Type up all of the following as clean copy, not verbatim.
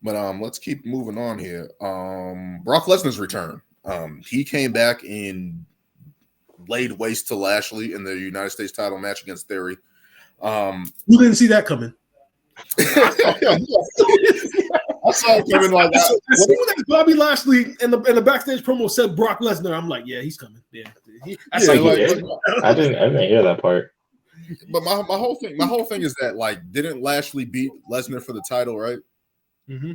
But let's keep moving on here. Brock Lesnar's return. He came back and laid waste to Lashley in the United States title match against Theory. You didn't see that coming. I saw it coming like that. As soon as Bobby Lashley in the backstage promo said Brock Lesnar, I'm like, yeah, he's coming. Yeah, I didn't hear that part. But my whole thing is that, like, didn't Lashley beat Lesnar for the title, right? Mm-hmm.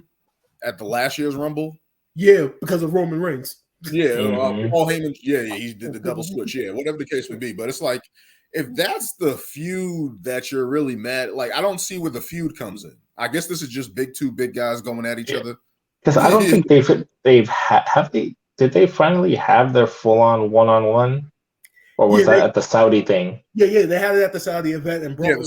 At the last year's Rumble? Yeah, because of Roman Reigns. Yeah, Paul Heyman. Yeah, he did the double switch. Yeah, whatever the case may be. But it's like, if that's the feud that you're really mad, like, I don't see where the feud comes in. I guess this is just two big guys going at each other. Because I don't think did they finally have their full on one-on-one? Or was that at the Saudi thing? Yeah, they had it at the Saudi event, and Brock won.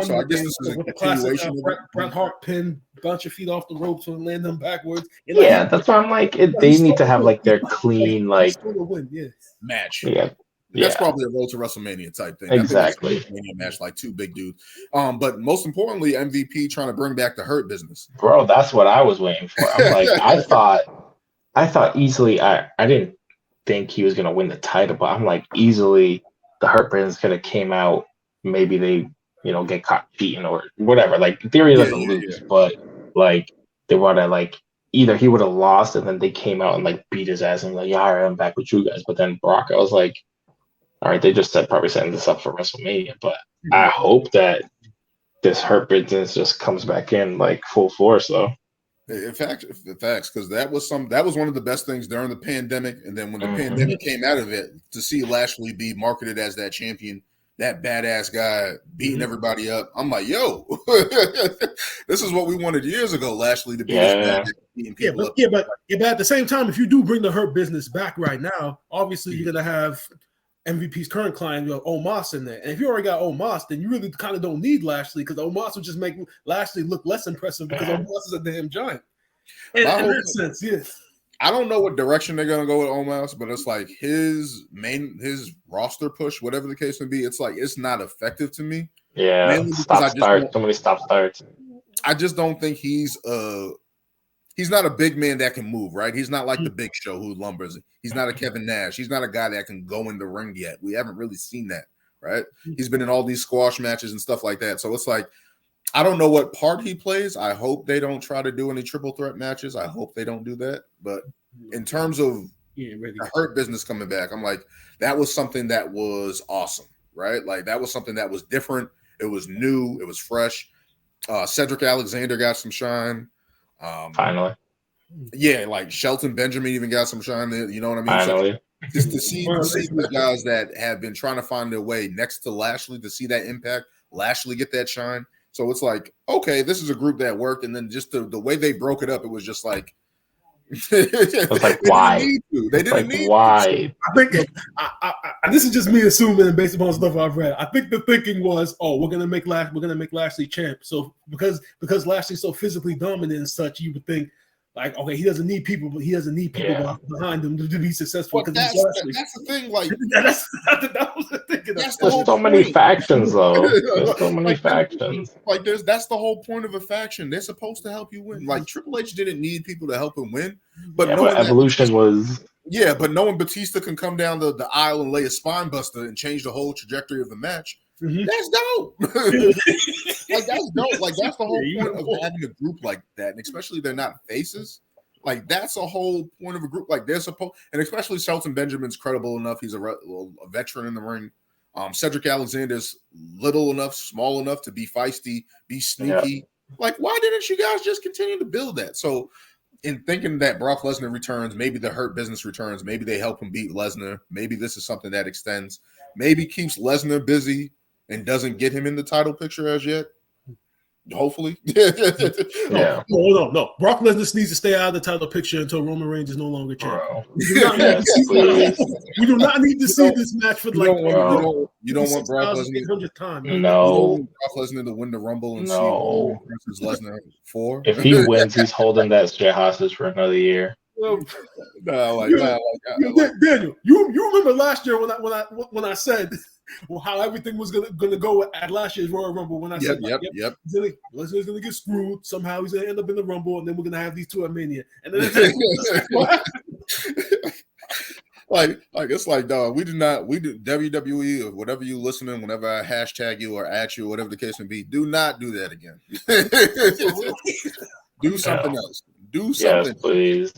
So I guess this is a continuation. Bret Hart pinned a bunch of feet off the ropes and land them backwards. Yeah, that's why I'm like, they need to have like their clean like match. Yeah. That's probably a road to WrestleMania type thing. Exactly. WrestleMania match, like two big dudes. But most importantly, MVP trying to bring back the Hurt Business. Bro, that's what I was waiting for. I'm like, I thought easily. I didn't think he was gonna win the title, but I'm like, easily the Hurt Business could have came out. Maybe they, get caught cheating or whatever. Like, Theory doesn't lose, but like they would have like either he would have lost and then they came out and like beat his ass and like, yeah, all right, I'm back with you guys. But then Brock, I was like, all right, they just probably setting this up for WrestleMania. But I hope that this Hurt Business just comes back in like full force, though. In fact, because that was one of the best things during the pandemic, and then when the pandemic came out of it, to see Lashley be marketed as that champion, that badass guy beating everybody up, I'm like, yo, this is what we wanted years ago, Lashley to be this bad beating people up. But at the same time, if you do bring the Hurt Business back right now, obviously you're gonna have MVP's current client, Omos in there. And if you already got Omos, then you really kind of don't need Lashley, because Omos would just make Lashley look less impressive because Omos is a damn giant. In that sense, yes. I don't know what direction they're gonna go with Omos, but it's like his roster push, whatever the case may be, it's like it's not effective to me. Yeah, so many stop starts. I just don't think he's not a big man that can move, right? He's not like the Big Show who lumbers. He's not a Kevin Nash. He's not a guy that can go in the ring yet. We haven't really seen that, right? He's been in all these squash matches and stuff like that. So it's like, I don't know what part he plays. I hope they don't try to do any triple threat matches. I hope they don't do that. But in terms of the Hurt Business coming back, I'm like, that was something that was awesome, right? Like, that was something that was different. It was new. It was fresh. Cedric Alexander got some shine. Finally. Yeah, like Shelton Benjamin even got some shine there. You know what I mean? Finally. So just to see the guys that have been trying to find their way next to Lashley, to see that impact, Lashley get that shine. So it's like, okay, this is a group that worked. And then just the way they broke it up, it was just like, it was like, why? They didn't need why? I think this is just me assuming based upon stuff I've read. I think the thinking was, we're gonna make Lashley champ. So because Lashley's so physically dominant and such, you would think, like, okay, he doesn't need people, but he doesn't need people behind him to be successful. But that's the thing. Like, that was the thinking. There's so many factions, though. There's so many factions. Like, that's the whole point of a faction. They're supposed to help you win. Like, Triple H didn't need people to help him win, but Evolution was. Yeah, but knowing Batista can come down the aisle and lay a spine buster and change the whole trajectory of the match. That's dope. Like, that's dope. Like, that's the whole point of having a group like that, and especially they're not faces. Like, that's a whole point of a group. Like, they're supposed, and especially Shelton Benjamin's credible enough. He's a veteran in the ring. Cedric Alexander's small enough to be feisty, be sneaky. Yeah. Like, why didn't you guys just continue to build that? So, in thinking that Brock Lesnar returns, maybe the Hurt Business returns, maybe they help him beat Lesnar. Maybe this is something that extends. Maybe keeps Lesnar busy and doesn't get him in the title picture as yet. Hopefully. No. Brock Lesnar needs to stay out of the title picture until Roman Reigns is no longer champion. We do not need to see this match for like. You don't want Brock Lesnar. Time. No. Brock Lesnar to win the Rumble and see versus Lesnar 4. If he wins, he's holding that shit hostage for another year. Daniel, you remember last year when I said how everything was gonna go at last year's Royal Rumble when I said, yep. Lesnar's gonna get screwed. Somehow he's gonna end up in the Rumble, and then we're gonna have these two at Mania. And then like it's like, dog, we do WWE or whatever you listening, whenever I hashtag you or at you, whatever the case may be, do not do that again. Do something else. Do something. Yes, please.